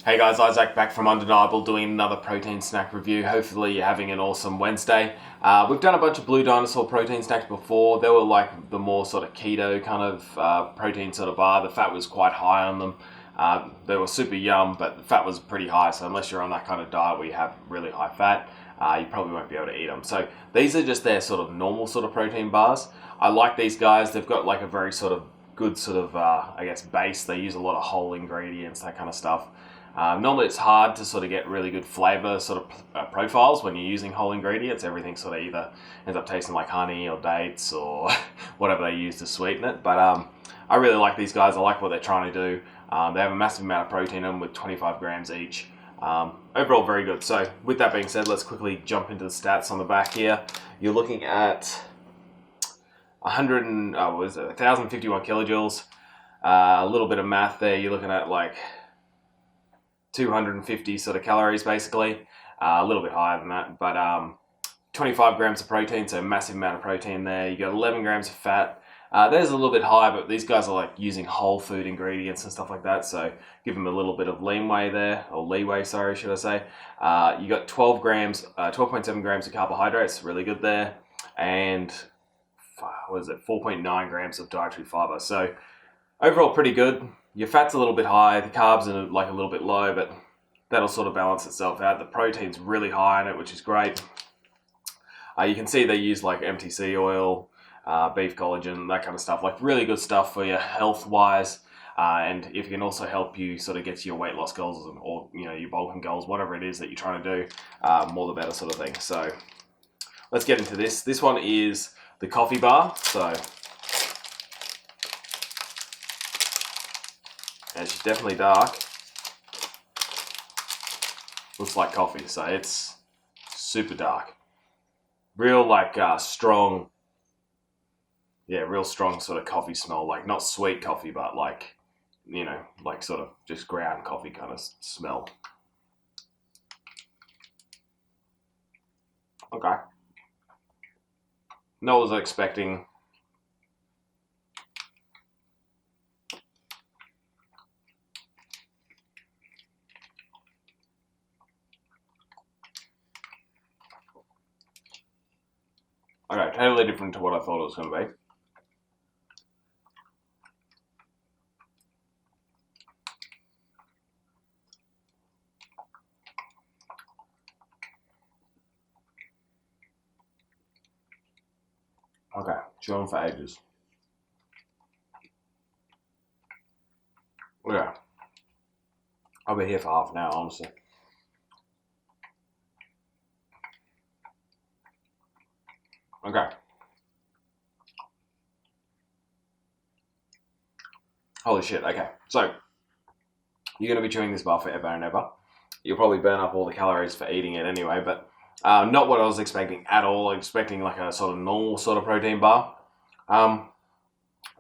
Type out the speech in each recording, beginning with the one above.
Hey guys, Isaac back from Undeniable doing another protein snack review. Hopefully you're having an awesome Wednesday. We've done a bunch of Blue Dinosaur protein snacks before. They were like the more sort of keto kind of protein sort of bar. The fat was quite high on them. They were super yum, but the fat was pretty high. So unless you're on that kind of diet where you have really high fat, you probably won't be able to eat them. So these are just their sort of normal sort of protein bars. I like these guys. They've got like a very sort of good sort of, I guess, base. They use a lot of whole ingredients, that kind of stuff. Normally it's hard to sort of get really good flavor sort of profiles when you're using whole ingredients. Everything sort of either ends up tasting like honey or dates or whatever they use to sweeten it. But I really like these guys. I like what they're trying to do. They have a massive amount of protein in them with 25 grams each. Overall, very good. So with that being said, let's quickly jump into the stats on the back here. You're looking at 1,051 kilojoules. A little bit of math there. You're looking at like 250 sort of calories basically, a little bit higher than that, but 25 grams of protein, so massive amount of protein there. You got 11 grams of fat. There's a little bit high, but these guys are like using whole food ingredients and stuff like that, so give them a little bit of leeway there, or leeway, sorry, should I say. You got 12.7 grams of carbohydrates, really good there, and what is it, 4.9 grams of dietary fiber. So overall pretty good. Your fat's a little bit high, the carbs are like a little bit low, but that'll sort of balance itself out. The protein's really high in it, which is great. You can see they use like MTC oil, beef collagen, that kind of stuff, like really good stuff for your health-wise. And if it can also help you sort of get to your weight loss goals or your bulking goals, whatever it is that you're trying to do, more the better sort of thing. So let's get into this. This one is the coffee bar. So and she's definitely dark. Looks like coffee, so it's super dark. Real like strong, real strong sort of coffee smell. Like not sweet coffee, but like, like sort of just ground coffee kind of smell. Okay. No, I was expecting. Okay, totally different to what I thought it was going to be. Okay, chilling for ages. Yeah. I'll be here for half an hour, honestly. Okay. Holy shit, okay. So, you're going to be chewing this bar forever and ever. You'll probably burn up all the calories for eating it anyway, but not what I was expecting at all. I was expecting like a sort of normal sort of protein bar.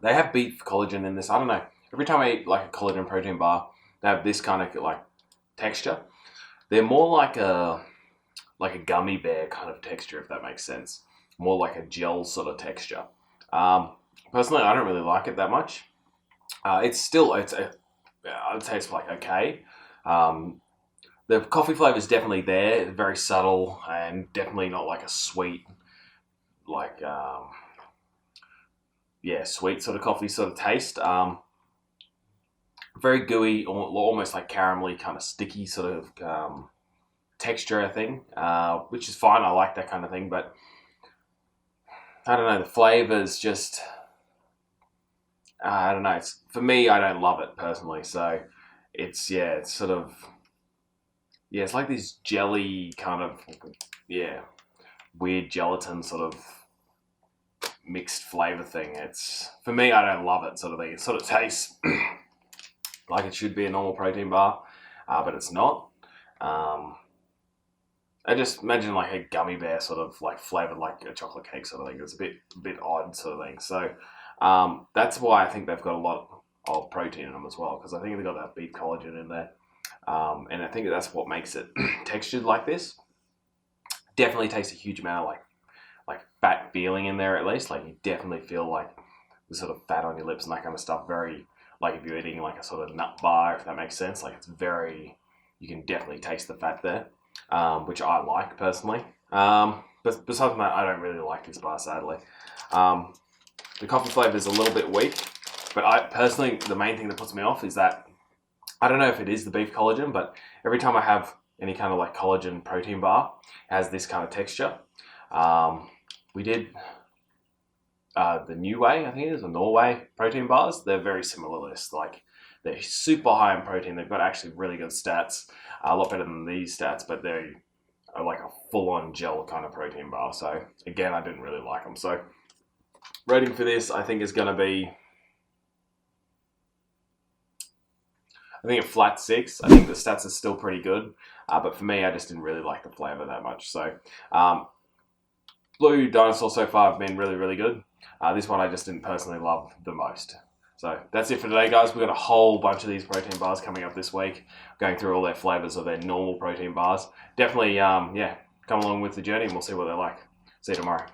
They have beef collagen in this. I don't know. Every time I eat like a collagen protein bar, they have this kind of like texture. They're more like a gummy bear kind of texture, if that makes sense. More like a gel sort of texture. Personally, I don't really like it that much. I'd say it's like okay. The coffee flavor is definitely there, very subtle, and definitely not like a sweet, like sweet sort of coffee sort of taste. Very gooey, almost like caramelly, kind of sticky sort of texture, I think, which is fine. I like that kind of thing, but I don't know. The flavor's just. I don't know. For me, I don't love it personally. So it's sort of it's like this jelly kind of weird gelatin sort of mixed flavor thing. It's for me, I don't love it sort of thing. It sort of tastes like it should be a normal protein bar, but it's not. I just imagine like a gummy bear sort of like flavored like a chocolate cake sort of thing. It's a bit odd sort of thing. So that's why I think they've got a lot of protein in them as well, because I think they've got that beef collagen in there. And I think that's what makes it textured like this. Definitely takes a huge amount of like fat feeling in there at least. Like you definitely feel like the sort of fat on your lips and that kind of stuff. Very like if you're eating like a sort of nut bar, if that makes sense. Like it's very you can definitely taste the fat there, which I like personally. But besides that, I don't really like this bar, sadly. The coffee flavor is a little bit weak, but I personally, the main thing that puts me off is that, I don't know if it is the beef collagen, but every time I have any kind of like collagen protein bar, it has this kind of texture. We did the New Way, I think it is, the Norway protein bars. They're very similar to this. Like, they're super high in protein. They've got actually really good stats, a lot better than these stats, but they are like a full-on gel kind of protein bar. So again, I didn't really like them. So rating for this, I think, is going to be, I think, a flat 6. I think the stats are still pretty good, but for me, I just didn't really like the flavor that much. So Blue Dinosaur so far have been really, really good. This one I just didn't personally love the most. So that's it for today, guys. We've got a whole bunch of these protein bars coming up this week, going through all their flavors of their normal protein bars. Definitely, yeah, come along with the journey and we'll see what they're like. See you tomorrow.